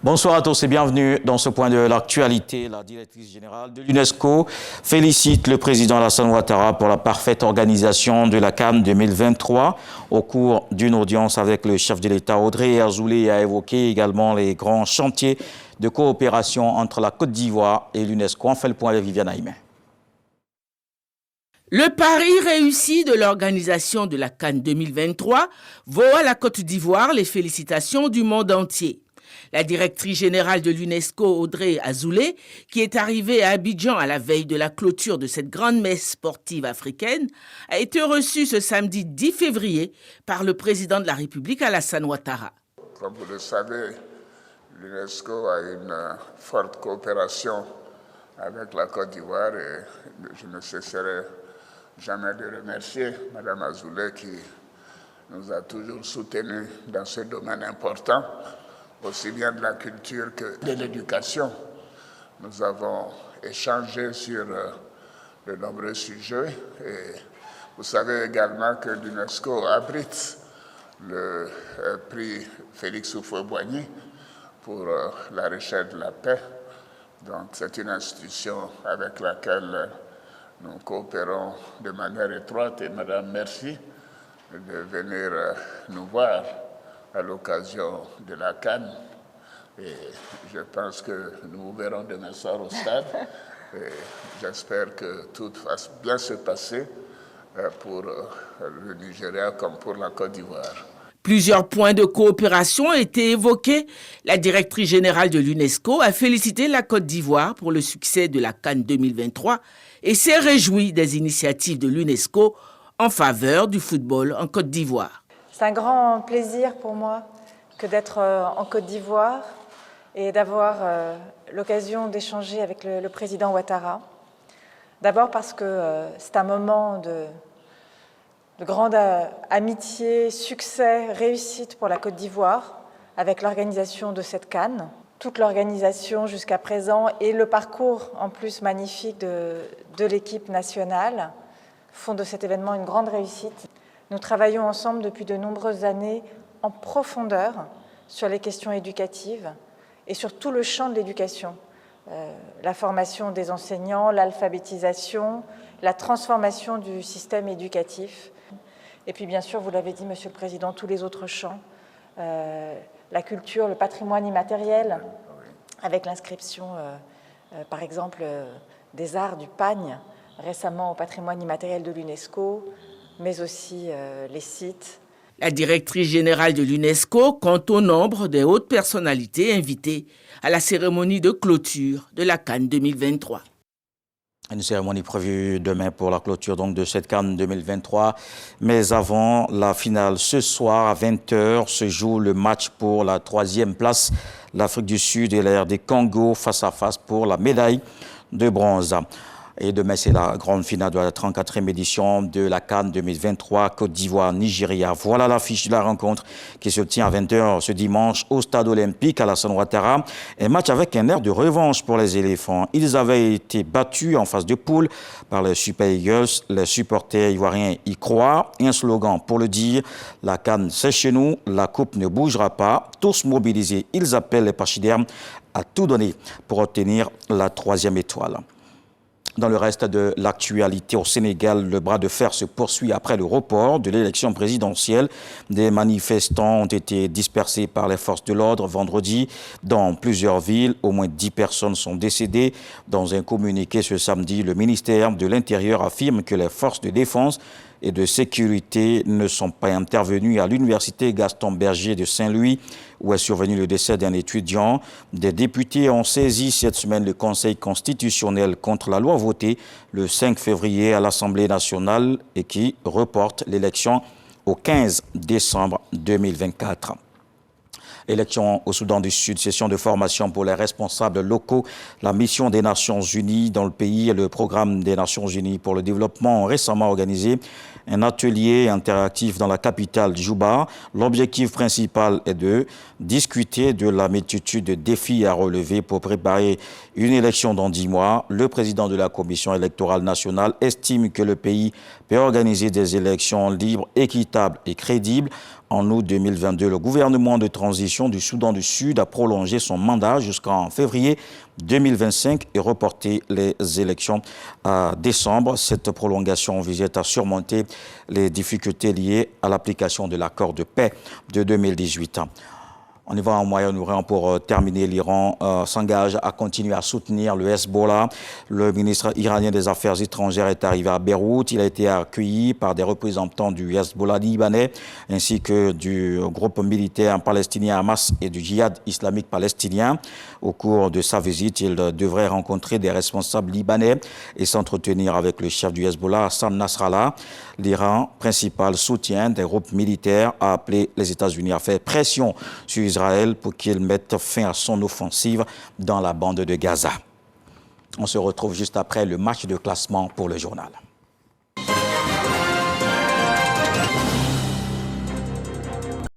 Bonsoir à tous et bienvenue dans ce point de l'actualité. La directrice générale de l'UNESCO félicite le président Alassane Ouattara pour la parfaite organisation de la CAN 2023. Au cours d'une audience avec le chef de l'État, Audrey Azoulay a évoqué également les grands chantiers de coopération entre la Côte d'Ivoire et l'UNESCO. On fait le point avec Viviane Aïmé. Le pari réussi de l'organisation de la CAN 2023 vaut à la Côte d'Ivoire les félicitations du monde entier. La directrice générale de l'UNESCO, Audrey Azoulay, qui est arrivée à Abidjan à la veille de la clôture de cette grande messe sportive africaine, a été reçue ce samedi 10 février par le président de la République, Alassane Ouattara. Comme vous le savez, l'UNESCO a une forte coopération avec la Côte d'Ivoire et je ne cesserai jamais de remercier Mme Azoulay qui nous a toujours soutenus dans ce domaine important, aussi bien de la culture que de l'éducation. Nous avons échangé sur de nombreux sujets et vous savez également que l'UNESCO abrite le prix Félix Houphouët-Boigny pour la recherche de la paix. Donc c'est une institution avec laquelle nous coopérons de manière étroite et Madame, merci de venir nous voir à l'occasion de la CAN. Et je pense que nous vous verrons demain soir au stade. Et j'espère que tout va bien se passer pour le Nigeria comme pour la Côte d'Ivoire. Plusieurs points de coopération ont été évoqués. La directrice générale de l'UNESCO a félicité la Côte d'Ivoire pour le succès de la CAN 2023 et s'est réjouie des initiatives de l'UNESCO en faveur du football en Côte d'Ivoire. C'est un grand plaisir pour moi que d'être en Côte d'Ivoire et d'avoir l'occasion d'échanger avec le président Ouattara. D'abord parce que c'est un moment de grande amitié, succès, réussite pour la Côte d'Ivoire avec l'organisation de cette CAN. Toute l'organisation jusqu'à présent et le parcours en plus magnifique de l'équipe nationale font de cet événement une grande réussite. Nous travaillons ensemble depuis de nombreuses années en profondeur sur les questions éducatives et sur tout le champ de l'éducation. La formation des enseignants, l'alphabétisation, la transformation du système éducatif. Et puis bien sûr, vous l'avez dit, Monsieur le Président, tous les autres champs, la culture, le patrimoine immatériel, avec l'inscription, par exemple, des arts du pagne, récemment au patrimoine immatériel de l'UNESCO, mais aussi les sites. La directrice générale de l'UNESCO compte au nombre des hautes personnalités invitées à la cérémonie de clôture de la CAN 2023. Une cérémonie prévue demain pour la clôture donc, de cette CAN 2023. Mais avant la finale, ce soir à 20h se joue le match pour la 3e place. L'Afrique du Sud et la RD Congo face à face pour la médaille de bronze. Et demain, c'est la grande finale de la 34e édition de la CAN 2023, Côte d'Ivoire-Nigeria. Voilà l'affiche de la rencontre qui se tient à 20h ce dimanche au stade olympique Alassane Ouattara. Un match avec un air de revanche pour les éléphants. Ils avaient été battus en phase de poule par les Super Eagles. Les supporters ivoiriens y croient. Un slogan pour le dire, la CAN c'est chez nous, la coupe ne bougera pas. Tous mobilisés, ils appellent les pachydermes à tout donner pour obtenir la 3e étoile. Dans le reste de l'actualité au Sénégal, le bras de fer se poursuit après le report de l'élection présidentielle. Des manifestants ont été dispersés par les forces de l'ordre vendredi dans plusieurs villes. Au moins 10 personnes sont décédées. Dans un communiqué ce samedi, le ministère de l'Intérieur affirme que les forces de défense et de sécurité ne sont pas intervenus à l'université Gaston Berger de Saint-Louis, où est survenu le décès d'un étudiant. Des députés ont saisi cette semaine le Conseil constitutionnel contre la loi votée le 5 février à l'Assemblée nationale et qui reporte l'élection au 15 décembre 2024. Élection au Soudan du Sud, session de formation pour les responsables locaux. La mission des Nations Unies dans le pays et le programme des Nations Unies pour le développement ont récemment organisé un atelier interactif dans la capitale Djouba. L'objectif principal est de discuter de la multitude de défis à relever pour préparer une élection dans 10 mois. Le président de la Commission électorale nationale estime que le pays peut organiser des élections libres, équitables et crédibles En août 2022, le gouvernement de transition du Soudan du Sud a prolongé son mandat jusqu'en février 2025 et reporté les élections à décembre. Cette prolongation visait à surmonter les difficultés liées à l'application de l'accord de paix de 2018. On y va en Moyen-Orient pour terminer. L'Iran s'engage à continuer à soutenir le Hezbollah. Le ministre iranien des Affaires étrangères est arrivé à Beyrouth. Il a été accueilli par des représentants du Hezbollah libanais ainsi que du groupe militaire palestinien Hamas et du djihad islamique palestinien. Au cours de sa visite, il devrait rencontrer des responsables libanais et s'entretenir avec le chef du Hezbollah, Hassan Nasrallah. L'Iran, principal soutien des groupes militaires, a appelé les États-Unis à faire pression sur Israël pour qu'il mette fin à son offensive dans la bande de Gaza. On se retrouve juste après le match de classement pour le journal.